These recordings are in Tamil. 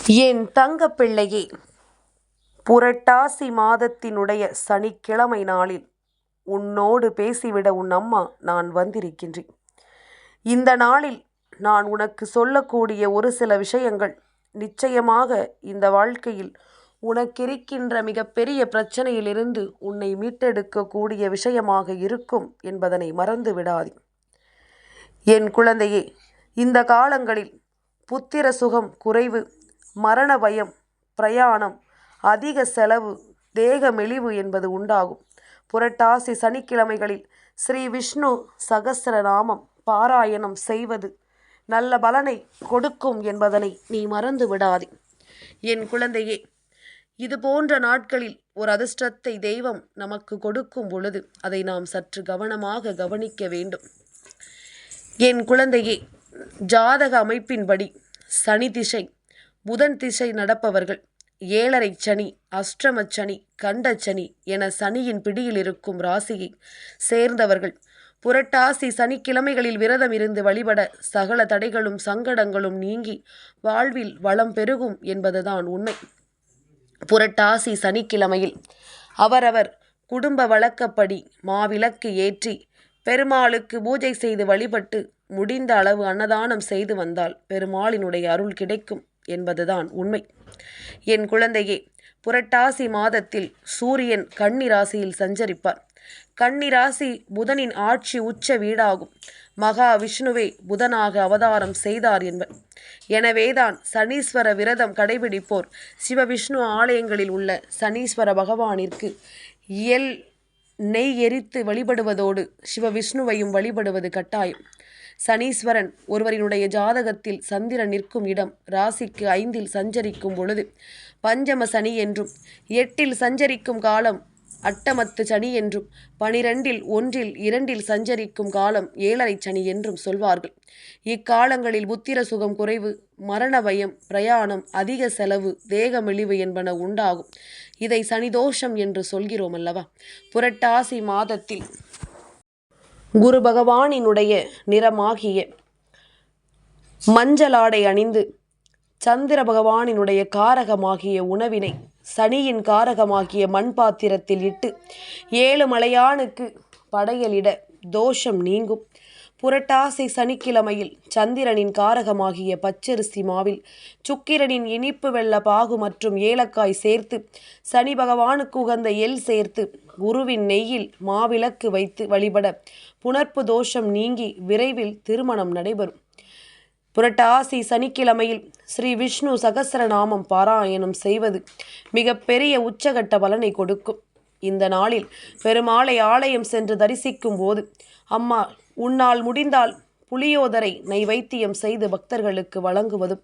என் தங்கப் பிள்ளையே, புரட்டாசி மாதத்தினுடைய சனிக்கிழமை நாளில் உன்னோடு பேசிவிட உன் அம்மா நான் வந்திருக்கின்றேன். இந்த நாளில் நான் உனக்கு சொல்லக்கூடிய ஒரு சில விஷயங்கள் நிச்சயமாக இந்த வாழ்க்கையில் உனக்கிருக்கின்ற மிகப்பெரிய பிரச்சனையிலிருந்து உன்னை மீட்டெடுக்கக்கூடிய விஷயமாக இருக்கும் என்பதனை மறந்து விடாதே. என் குழந்தையே, இந்த காலங்களில் புத்திர சுகம் குறைவு, மரண பயம், பிரயாணம், அதிக செலவு, தேக மெலிவு என்பது உண்டாகும். புரட்டாசி சனிக்கிழமைகளில் ஸ்ரீ விஷ்ணு சகஸ்ரநாமம் பாராயணம் செய்வது நல்ல பலனை கொடுக்கும் என்பதனை நீ மறந்து விடாதே. என் குழந்தையே, இது போன்ற நாட்களில் ஒரு அதிர்ஷ்டத்தை தெய்வம் நமக்கு கொடுக்கும் பொழுது அதை நாம் சற்று கவனமாக கவனிக்க வேண்டும். என் குழந்தையே, ஜாதக அமைப்பின்படி சனி திசை, புதன் திசை நடப்பவர்கள் 7.5 சனி, அஷ்டம சனி, கண்ட சனி என சனியின் பிடியில் இருக்கும் ராசியை சேர்ந்தவர்கள் புரட்டாசி சனிக்கிழமைகளில் விரதம் இருந்து வழிபட சகல தடைகளும் சங்கடங்களும் நீங்கி வாழ்வில் வளம் பெருகும் என்பதுதான் உண்மை. புரட்டாசி சனிக்கிழமையில் அவரவர் குடும்ப வழக்கப்படி மாவிளக்கு ஏற்றி பெருமாளுக்கு பூஜை செய்து வழிபட்டு முடிந்த அளவு அன்னதானம் செய்து வந்தால் பெருமாளினுடைய அருள் கிடைக்கும் என்பதுதான் உண்மை. என் குழந்தையே, புரட்டாசி மாதத்தில் சூரியன் கன்னி ராசியில் சஞ்சரிப்பார். கன்னி ராசி புதனின் ஆட்சி உச்ச வீடாகும். மகா விஷ்ணுவே புதனாக அவதாரம் செய்தார் என்பர். எனவேதான் சனீஸ்வர விரதம் கடைபிடிப்போர் சிவவிஷ்ணு ஆலயங்களில் உள்ள சனீஸ்வர பகவானிற்கு நெய் எரித்து வழிபடுவதோடு சிவவிஷ்ணுவையும் வழிபடுவது கட்டாயம். சனீஸ்வரன் ஒருவரினுடைய ஜாதகத்தில் சந்திரன் நிற்கும் இடம் ராசிக்கு 5இல் சஞ்சரிக்கும் பொழுது பஞ்சம சனி என்றும், 8இல் சஞ்சரிக்கும் காலம் அட்டமத்து சனி என்றும், 12இல் 1இல் 2இல் சஞ்சரிக்கும் காலம் 7.5 சனி என்றும் சொல்வார்கள். இக்காலங்களில் புத்திர சுகம் குறைவு, மரண பயம், பிரயாணம், அதிக செலவு, தேக மெலிவு என்பன உண்டாகும். இதை சனிதோஷம் என்று சொல்கிறோம் அல்லவா? புரட்டாசி மாதத்தில் குரு பகவானினுடைய நிறமாகிய மஞ்சளாடை அணிந்து சந்திர பகவானினுடைய காரகமாகிய உணவினை சனியின் காரகமாகிய மண் பாத்திரத்தில் இட்டு 7 மலையானுக்கு படையலிட தோஷம் நீங்கும். புரட்டாசி சனிக்கிழமையில் சந்திரனின் காரகமாகிய பச்சரிசி மாவில் சுக்கிரனின் இனிப்பு வெள்ள பாகு மற்றும் ஏலக்காய் சேர்த்து சனி பகவானுக்கு உகந்த எள் சேர்த்து குருவின் நெய்யில் மாவிளக்கு வைத்து வழிபட புணர்ப்பு தோஷம் நீங்கி விரைவில் திருமணம் நடைபெறும். புரட்டாசி சனிக்கிழமையில் ஸ்ரீ விஷ்ணு சகஸ்ரநாமம் பாராயணம் செய்வது மிகப்பெரிய உச்சகட்ட பலனை கொடுக்கும். இந்த நாளில் பெருமாளை ஆலயம் சென்று தரிசிக்கும் போது, அம்மா உன்னால் முடிந்தால் புளியோதரை நைவேத்தியம் செய்து பக்தர்களுக்கு வழங்குவதும்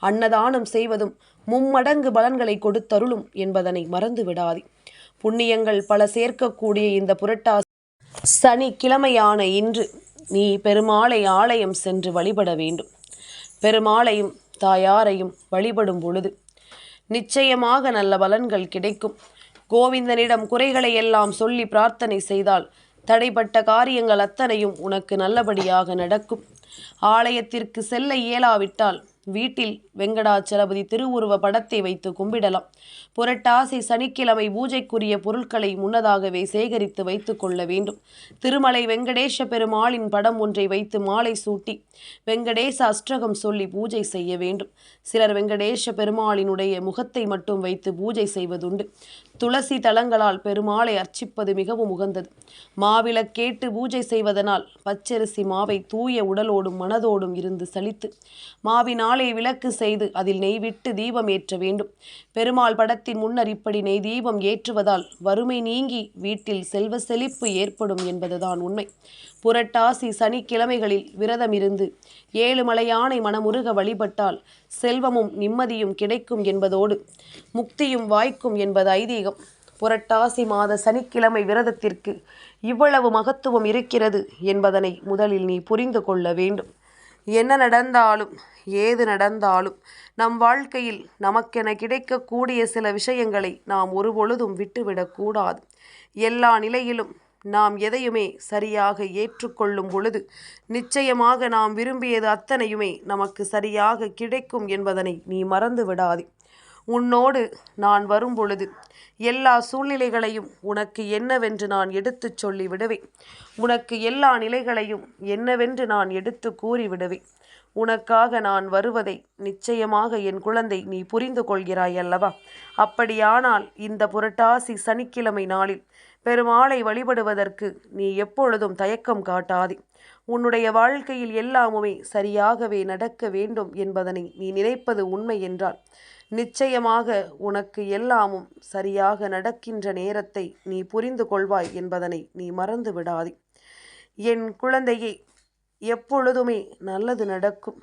அன்னதானம் செய்வதும் மும்மடங்கு பலன்களை கொடுத்தருளும் என்பதனை மறந்து விடாதே. புண்ணியங்கள் பல சேர்க்கக்கூடிய இந்த புரட்டாசி சனிக்கிழமையான இன்று நீ பெருமாளை ஆலயம் சென்று வழிபட வேண்டும். பெருமாளையும் தாயாரையும் வழிபடும் பொழுது நிச்சயமாக நல்ல பலன்கள் கிடைக்கும். கோவிந்தனிடம் குறைகளை எல்லாம் சொல்லி பிரார்த்தனை செய்தால் தடைப்பட்ட காரியங்கள் அத்தனையும் உனக்கு நல்லபடியாக நடக்கும். ஆலயத்திற்கு செல்ல இயலாவிட்டால் வீட்டில் வெங்கடாச்சலபதி திருவுருவ படத்தை வைத்து கும்பிடலாம். புரட்டாசி சனிக்கிழமை பூஜைக்குரிய பொருட்களை முன்னதாகவே சேகரித்து வைத்து கொள்ள வேண்டும். திருமலை வெங்கடேச பெருமாளின் படம் ஒன்றை வைத்து மாலை சூட்டி வெங்கடேச அஷ்டகம் சொல்லி பூஜை செய்ய வேண்டும். சிலர் வெங்கடேச பெருமாளினுடைய முகத்தை மட்டும் வைத்து பூஜை செய்வதுண்டு. துளசி தலங்களால் பெருமாளை அர்ச்சிப்பது மிகவும் உகந்தது. மாவிளக்கேட்டு பூஜை செய்வதனால் பச்சரிசி மாவை தூய உடலோடும் மனதோடும் இருந்து சலித்து மாவினாலே விளக்கு செய்து அதில் நெய் விட்டு தீபம் ஏற்ற வேண்டும். பெருமாள் படத்தின் முன்னர் இப்படி நெய் தீபம் ஏற்றுவதால் வறுமை நீங்கி வீட்டில் செல்வ செழிப்பு ஏற்படும் என்பதுதான் உண்மை. புரட்டாசி சனிக்கிழமைகளில் விரதம் இருந்து 7 மலையானை மனமுருக வழிபட்டால் செல்வமும் நிம்மதியும் கிடைக்கும் என்பதோடு முக்தியும் வாய்க்கும் என்பது ஐதீகம். புரட்டாசி மாத சனிக்கிழமை விரதத்திற்கு இவ்வளவு மகத்துவம் இருக்கிறது என்பதனை முதலில் நீ புரிந்து கொள்ள வேண்டும். என்ன நடந்தாலும் ஏது நடந்தாலும் நம் வாழ்க்கையில் நமக்கென கிடைக்கக்கூடிய சில விஷயங்களை நாம் ஒருபொழுதும் விட்டுவிடக்கூடாது. எல்லா நிலையிலும் நாம் எதையுமே சரியாக ஏற்றுக்கொள்ளும் பொழுது நிச்சயமாக நாம் விரும்பியது அத்தனையுமே நமக்கு சரியாக கிடைக்கும் என்பதனை நீ மறந்து விடாதே. உன்னோடு நான் வரும் பொழுது எல்லா சூழ்நிலைகளையும் உனக்கு என்னவென்று நான் எடுத்துச் சொல்லி விடுவேன். உனக்கு எல்லா நிலைகளையும் என்னவென்று நான் எடுத்து கூறி விடுவேன். உனக்காக நான் வருவதை நிச்சயமாக என் குழந்தை நீ புரிந்து கொள்கிறாய் அல்லவா? அப்படியானால் இந்த புரட்டாசி சனிக்கிழமை நாளில் பெருமாளை வழிபடுவதற்கு நீ எப்பொழுதும் தயக்கம் காட்டாதே. உன்னுடைய வாழ்க்கையில் எல்லாமுமே சரியாகவே நடக்க வேண்டும் என்பதனை நீ நினைப்பது உண்மை என்றால் நிச்சயமாக உனக்கு எல்லாமும் சரியாக நடக்கின்ற நேரத்தை நீ புரிந்து கொள்வாய் என்பதனை நீ மறந்து விடாதே. என் குழந்தையே, எப்பொழுதுமே நல்லது நடக்கும்.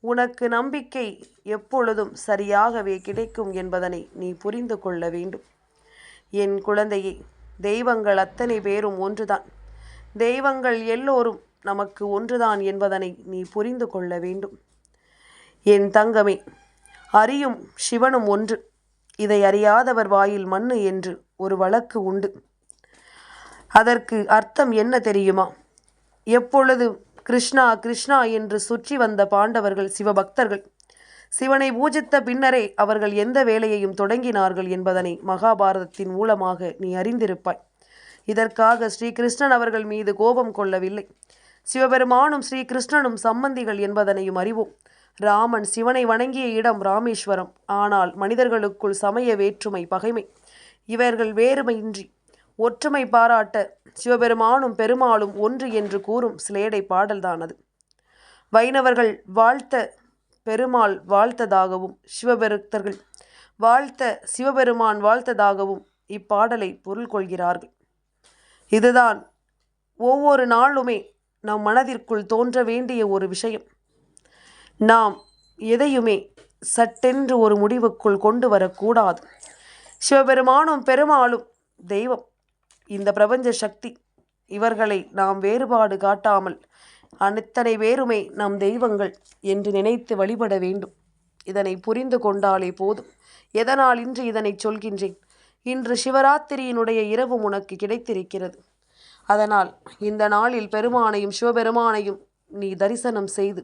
உனக்கு நம்பிக்கை எப்பொழுதும் சரியாகவே கிடைக்கும் என்பதனை நீ புரிந்து கொள்ள வேண்டும். என் குழந்தையே, தெய்வங்கள் அத்தனை பேரும் ஒன்றுதான். தெய்வங்கள் எல்லோரும் நமக்கு ஒன்றுதான் என்பதனை நீ புரிந்து கொள்ள வேண்டும். என் தங்கமே, அறியும் சிவனும் ஒன்று, இதை அறியாதவர் வாயில் மண்ணு என்று ஒரு வழக்கு உண்டு. அதற்கு அர்த்தம் என்ன தெரியுமா? எப்பொழுது கிருஷ்ணா கிருஷ்ணா என்று சுற்றி வந்த பாண்டவர்கள் சிவபக்தர்கள் சிவனை பூஜித்த பின்னரே அவர்கள் எந்த வேலையையும் தொடங்கினார்கள் என்பதனை மகாபாரதத்தின் மூலமாக நீ அறிந்திருப்பாய். இதற்காக ஸ்ரீகிருஷ்ணன் அவர்கள் மீது கோபம் கொள்ளவில்லை. சிவபெருமானும் ஸ்ரீகிருஷ்ணனும் சம்பந்திகள் என்பதனையும் அறிவோம். ராமன் சிவனை வணங்கிய இடம் ராமேஸ்வரம். ஆனால் மனிதர்களுக்குள் சமய வேற்றுமை, பகைமை, இவர்கள் வேறுமையின்றி ஒற்றுமை பாராட்ட சிவபெருமானும் பெருமாளும் ஒன்று என்று கூறும் சிலேடை பாடல்தான் அது. வைணவர்கள் வாழ்த்த பெருமாள் வாழ்த்ததாகவும் சிவபெருத்தர்கள் வாழ்த்த சிவபெருமான் வாழ்த்ததாகவும் இப்பாடலை பொருள் கொள்கிறார்கள். இதுதான் ஒவ்வொரு நாளுமே நம் மனதிற்குள் தோன்ற வேண்டிய ஒரு விஷயம். நாம் எதையுமே சட்டென்று ஒரு முடிவுக்குள் கொண்டு வரக்கூடாது. சிவபெருமானும் பெருமாளும் தெய்வம், இந்த பிரபஞ்ச சக்தி, இவர்களை நாம் வேறுபாடு காட்டாமல் அத்தனை பேருமே நம் தெய்வங்கள் என்று நினைத்து வழிபட வேண்டும். இதனை புரிந்து கொண்டாலே போதும். எதனால் இன்று இதனை சொல்கின்றேன்? இன்று சிவராத்திரியினுடைய இரவும் உனக்கு கிடைத்திருக்கிறது. அதனால் இந்த நாளில் பெருமானையும் சிவபெருமானையும் நீ தரிசனம் செய்து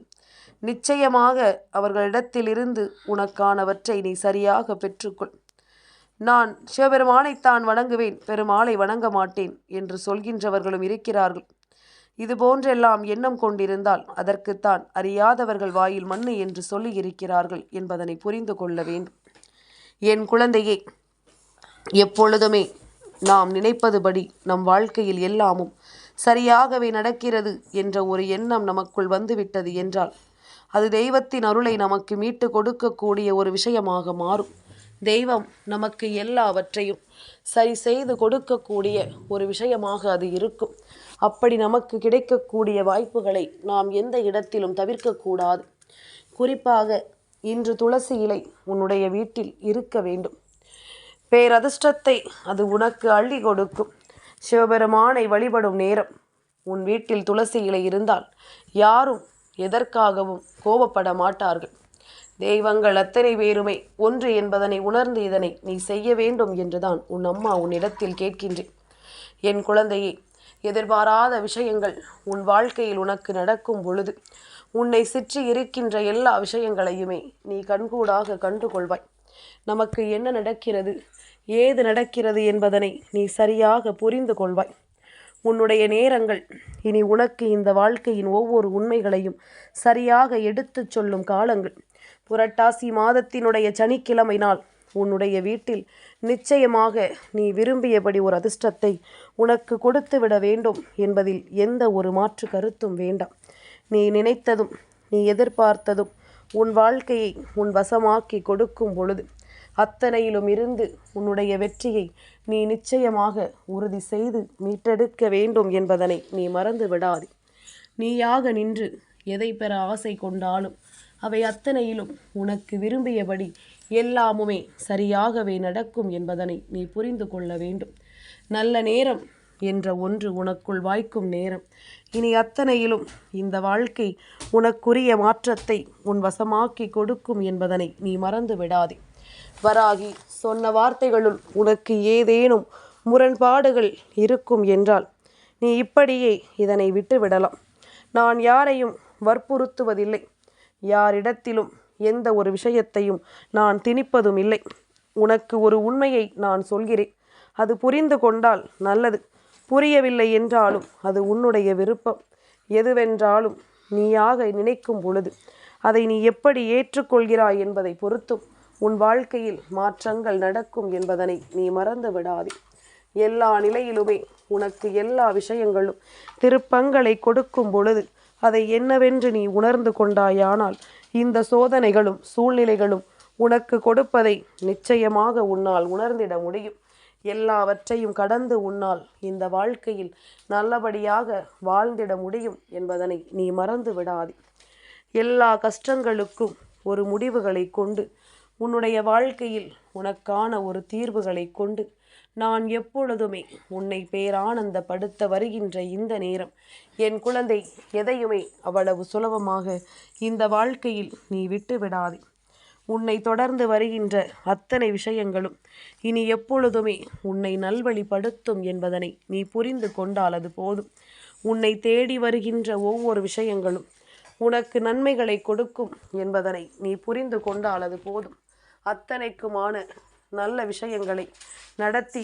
நிச்சயமாக அவர்களிடத்திலிருந்து உனக்கானவற்றை நீ சரியாக பெற்றுக்கொள். நான் சிவபெருமானைத்தான் வணங்குவேன், பெருமாளை வணங்க மாட்டேன் என்று சொல்கின்றவர்களும் இருக்கிறார்கள். இதுபோன்றெல்லாம் எண்ணம் கொண்டிருந்தால் அதற்குத்தான் அறியாதவர்கள் வாயில் மண்ணு என்று சொல்லி இருக்கிறார்கள் என்பதனை புரிந்து கொள்ள வேண்டும். என் குழந்தையே, எப்பொழுதுமே நாம் நினைப்பதுபடி நம் வாழ்க்கையில் எல்லாமும் சரியாகவே நடக்கிறது என்ற ஒரு எண்ணம் நமக்குள் வந்துவிட்டது என்றால் அது தெய்வத்தின் அருளை நமக்கு மீட்டு கொடுக்கக்கூடிய ஒரு விஷயமாக மாறும். தெய்வம் நமக்கு எல்லாவற்றையும் சரி செய்து கொடுக்கக்கூடிய ஒரு விஷயமாக அது இருக்கும். அப்படி நமக்கு கிடைக்கக்கூடிய வாய்ப்புகளை நாம் எந்த இடத்திலும் தவிர்க்கக்கூடாது. குறிப்பாக இன்று துளசி இலை உன்னுடைய வீட்டில் இருக்க வேண்டும். பேரதிர்ஷ்டத்தை அது உனக்கு அள்ளி கொடுக்கும். சிவபெருமானை வழிபடும் நேரம் உன் வீட்டில் துளசி இலை இருந்தால் யாரும் எதற்காகவும் கோபப்பட மாட்டார்கள். தெய்வங்கள் அத்தனை பேருமே ஒன்று என்பதனை உணர்ந்து இதனை நீ செய்ய வேண்டும் என்றுதான் உன் அம்மா உன்னிடத்தில் கேட்கின்றேன். என் குழந்தையே, எதிர்பாராத விஷயங்கள் உன் வாழ்க்கையில் உனக்கு நடக்கும் பொழுது உன்னை சுற்றி இருக்கின்ற எல்லா விஷயங்களையுமே நீ கண்கூடாக கண்டுகொள்வாய். நமக்கு என்ன நடக்கிறது, ஏது நடக்கிறது என்பதனை நீ சரியாக புரிந்து கொள்வாய். உன்னுடைய நேரங்கள் இனி உனக்கு இந்த வாழ்க்கையின் ஒவ்வொரு உண்மைகளையும் சரியாக எடுத்துச் சொல்லும் காலங்கள். புரட்டாசி மாதத்தினுடைய சனிக்கிழமை நாள் உன்னுடைய வீட்டில் நிச்சயமாக நீ விரும்பியபடி ஒரு அதிர்ஷ்டத்தை உனக்கு கொடுத்து விட வேண்டும் என்பதில் எந்த ஒரு மாற்று கருத்தும் வேண்டாம். நீ நினைத்ததும் நீ எதிர்பார்த்ததும் உன் வாழ்க்கையை உன் வசமாக்கி கொடுக்கும் பொழுது அத்தனையிலும் இருந்து உன்னுடைய வெற்றியை நீ நிச்சயமாக உறுதி செய்து மீட்டெடுக்க வேண்டும் என்பதனை நீ மறந்து விடாதே. நீயாக நின்று எதை பெற ஆசை கொண்டாலும் அவை அத்தனையிலும் உனக்கு விரும்பியபடி எல்லாமுமே சரியாகவே நடக்கும் என்பதனை நீ புரிந்து கொள்ள வேண்டும். நல்ல நேரம் என்ற ஒன்று உனக்குள் வாய்க்கும் நேரம். இனி அத்தனையிலும் இந்த வாழ்க்கை உனக்குரிய மாற்றத்தை உன் வசமாக்கி கொடுக்கும் என்பதனை நீ மறந்து விடாதே. வராகி சொன்ன வார்த்தைகளுள் உனக்கு ஏதேனும் முரண்பாடுகள் இருக்கும் என்றால் நீ இப்படியே இதனை விட்டுவிடலாம். நான் யாரையும் வற்புறுத்துவதில்லை. யாரிடத்திலும் எந்த ஒரு விஷயத்தையும் நான் திணிப்பதும் இல்லை. உனக்கு ஒரு உண்மையை நான் சொல்கிறேன். அது புரிந்து கொண்டால் நல்லது. புரியவில்லை என்றாலும் அது உன்னுடைய விருப்பம். எதுவென்றாலும் நீயாக நினைக்கும் பொழுது அதை நீ எப்படி ஏற்றுக்கொள்கிறாய் என்பதை பொறுத்தும் உன் வாழ்க்கையில் மாற்றங்கள் நடக்கும் என்பதனை நீ மறந்து விடாதே. எல்லா நிலையிலுமே உனக்கு எல்லா விஷயங்களும் திருப்பங்களை கொடுக்கும் பொழுது அதை என்னவென்று நீ உணர்ந்து கொண்டாயானால் இந்த சோதனைகளும் சூழ்நிலைகளும் உனக்கு கொடுப்பதை நிச்சயமாக உன்னால் உணர்ந்திட முடியும். எல்லாவற்றையும் கடந்து உன்னால் இந்த வாழ்க்கையில் நல்லபடியாக வாழ்ந்திட முடியும் என்பதனை நீ மறந்து விடாதே. எல்லா கஷ்டங்களுக்கும் ஒரு முடிவுகளை கொண்டு உன்னுடைய வாழ்க்கையில் உனக்கான ஒரு தீர்வுகளை கொண்டு நான் எப்பொழுதுமே உன்னை பேரானந்தப்படுத்த வருகின்ற இந்த நேரம் என் குழந்தை, எதையுமே அவ்வளவு சுலபமாக இந்த வாழ்க்கையில் நீ விட்டு விடாதே. உன்னை தொடர்ந்து வருகின்ற அத்தனை விஷயங்களும் இனி எப்பொழுதுமே உன்னை நல்வழிப்படுத்தும் என்பதனை நீ புரிந்து கொண்டால் அது போதும். உன்னை தேடி வருகின்ற ஒவ்வொரு விஷயங்களும் உனக்கு நன்மைகளை கொடுக்கும் என்பதனை நீ புரிந்து கொண்டால் அது போதும். அத்தனைக்குமான நல்ல விஷயங்களை நடத்தி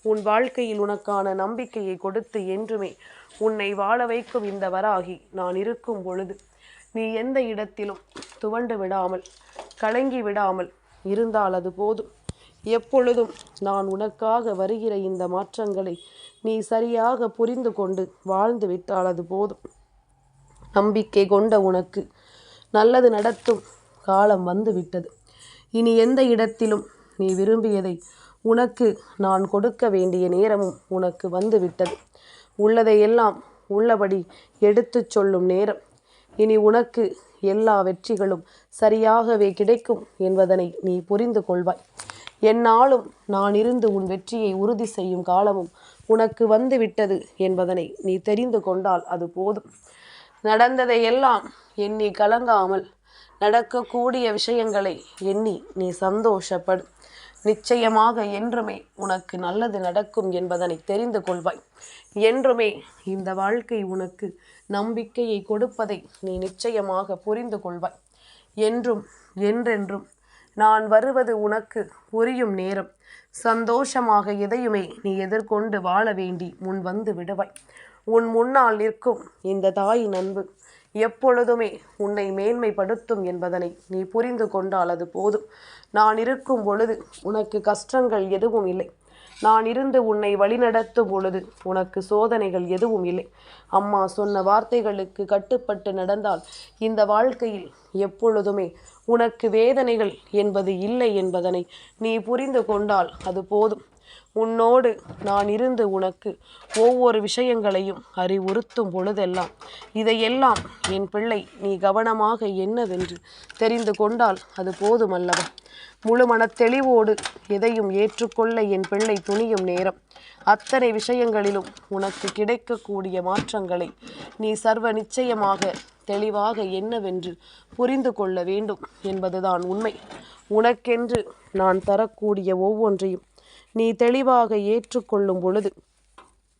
உன் வாழ்க்கையில் உனக்கான நம்பிக்கையை கொடுத்து என்றுமே உன்னை வாழ வைக்கும் இந்த வராகி நான் இருக்கும் பொழுது நீ எந்த இடத்திலும் துவண்டு விடாமல் கலங்கி விடாமல் இருந்தால் அது போதும். எப்பொழுதும் நான் உனக்காக வருகிற இந்த மாற்றங்களை நீ சரியாக புரிந்து கொண்டு வாழ்ந்து விட்டால் அது போதும். நம்பிக்கை கொண்ட உனக்கு நல்லது நடத்தும் காலம் வந்து விட்டது. இனி எந்த இடத்திலும் நீ விரும்பியதை உனக்கு நான் கொடுக்க வேண்டிய நேரமும் உனக்கு வந்து விட்டது. உள்ளதையெல்லாம் உள்ளபடி எடுத்து சொல்லும் நேரம். இனி உனக்கு எல்லா வெற்றிகளும் சரியாகவே கிடைக்கும் என்பதனை நீ புரிந்து கொள்வாய். என்னாலும் நான் இருந்து உன் வெற்றியை உறுதி செய்யும் காலமும் உனக்கு வந்து விட்டது என்பதனை நீ தெரிந்து கொண்டால் அது போதும். நடந்ததையெல்லாம் எண்ணி கலங்காமல் நடக்கக்கூடிய விஷயங்களை எண்ணி நீ சந்தோஷப்படு. நிச்சயமாக என்றுமே உனக்கு நல்லது நடக்கும் என்பதனை தெரிந்து கொள்வாய். என்றுமே இந்த வாழ்க்கை உனக்கு நம்பிக்கையை கொடுப்பதை நீ நிச்சயமாக புரிந்து கொள்வாய். என்றும் என்றென்றும் நான் வருவது உனக்கு புரியும் நேரம் சந்தோஷமாக எதையுமே நீ எதிர்கொண்டு வாழ வேண்டி முன் வந்து விடுவாய். உன் முன்னால் நிற்கும் இந்த தாயின் அன்பு எப்பொழுதுமே உன்னை மேன்மைப்படுத்தும் என்பதனை நீ புரிந்து கொண்டால் அது போதும். நான் இருக்கும் பொழுது உனக்கு கஷ்டங்கள் எதுவும் இல்லை. நான் இருந்து உன்னை வழிநடத்தும் பொழுது உனக்கு சோதனைகள் எதுவும் இல்லை. அம்மா சொன்ன வார்த்தைகளுக்கு கட்டுப்பட்டு நடந்தால் இந்த வாழ்க்கையில் எப்பொழுதுமே உனக்கு வேதனைகள் என்பது இல்லை என்பதனை நீ புரிந்து கொண்டால் அது போதும். உன்னோடு நான் இருந்து உனக்கு ஒவ்வொரு விஷயங்களையும் அறிவுறுத்தும் பொழுதெல்லாம் இதையெல்லாம் என் பிள்ளை நீ கவனமாக என்னவென்று தெரிந்து கொண்டால் அது போதுமல்லவா? முழு மனத்தெளிவோடு எதையும் ஏற்றுக்கொள்ள என் பிள்ளை துணியும் நேரம் அத்தனை விஷயங்களிலும் உனக்கு கிடைக்கக்கூடிய மாற்றங்களை நீ சர்வ நிச்சயமாக தெளிவாக என்னவென்று புரிந்து கொள்ள வேண்டும் என்பதுதான் உண்மை. உனக்கென்று நான் தரக்கூடிய ஒவ்வொன்றையும் நீ தெளிவாக ஏற்றுக்கொள்ளும் பொழுது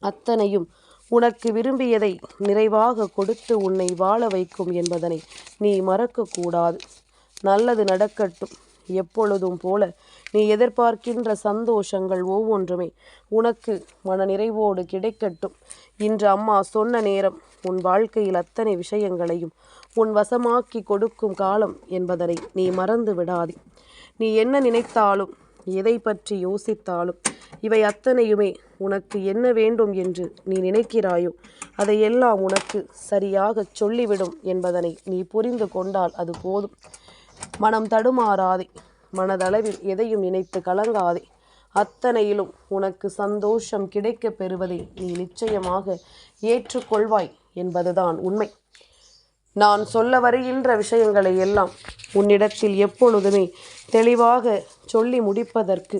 அத்தனையும் உனக்கு விரும்பியதை நிறைவாக கொடுத்து உன்னை வாழ வைக்கும் என்பதனை நீ மறக்கக்கூடாது. நல்லது நடக்கட்டும். எப்பொழுதும் போல நீ எதிர்பார்க்கின்ற சந்தோஷங்கள் ஒவ்வொன்றுமே உனக்கு மனநிறைவோடு கிடைக்கட்டும். இன்று அம்மா சொன்ன நேரம் உன் வாழ்க்கையில் அத்தனை விஷயங்களையும் உன் வசமாக்கி கொடுக்கும் காலம் என்பதனை நீ மறந்து விடாதே. நீ என்ன நினைத்தாலும் எதை பற்றி யோசித்தாலும் இவை அத்தனையுமே உனக்கு என்ன வேண்டும் என்று நீ நினைக்கிறாயோ அதையெல்லாம் உனக்கு சரியாக சொல்லிவிடும் என்பதனை நீ புரிந்து கொண்டால் அது போதும். மனம் தடுமாறாதே. மனதளவில் எதையும் நினைத்து கலங்காதே. அத்தனையிலும் உனக்கு சந்தோஷம் கிடைக்க பெறுவதை நீ நிச்சயமாக ஏற்றுக்கொள்வாய் என்பதுதான் உண்மை. நான் சொல்ல வருகின்ற விஷயங்களை எல்லாம் உன்னிடத்தில் எப்பொழுதுமே தெளிவாக சொல்லி முடிப்பதற்கு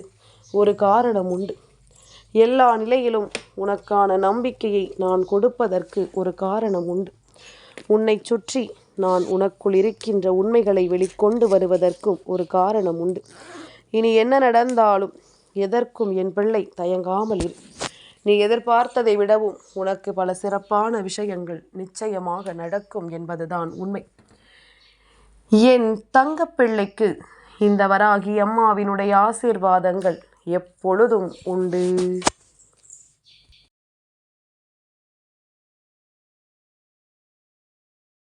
ஒரு காரணம் உண்டு. எல்லா நிலையிலும் உனக்கான நம்பிக்கையை நான் கொடுப்பதற்கு ஒரு காரணம் உண்டு. உன்னை சுற்றி நான் உனக்குள் இருக்கின்ற உண்மைகளை வெளிக்கொண்டு வருவதற்கும் ஒரு காரணம் உண்டு. இனி என்ன நடந்தாலும் எதற்கும் என் பிள்ளை தயங்காமல் இரு. நீ எதிர்பார்த்ததை விடவும் உனக்கு பல சிறப்பான விஷயங்கள் நிச்சயமாக நடக்கும் என்பதுதான் உண்மை. என் தங்கப்பிள்ளைக்கு இந்த வராகி அம்மாவினுடைய ஆசீர்வாதங்கள் எப்பொழுதும் உண்டு.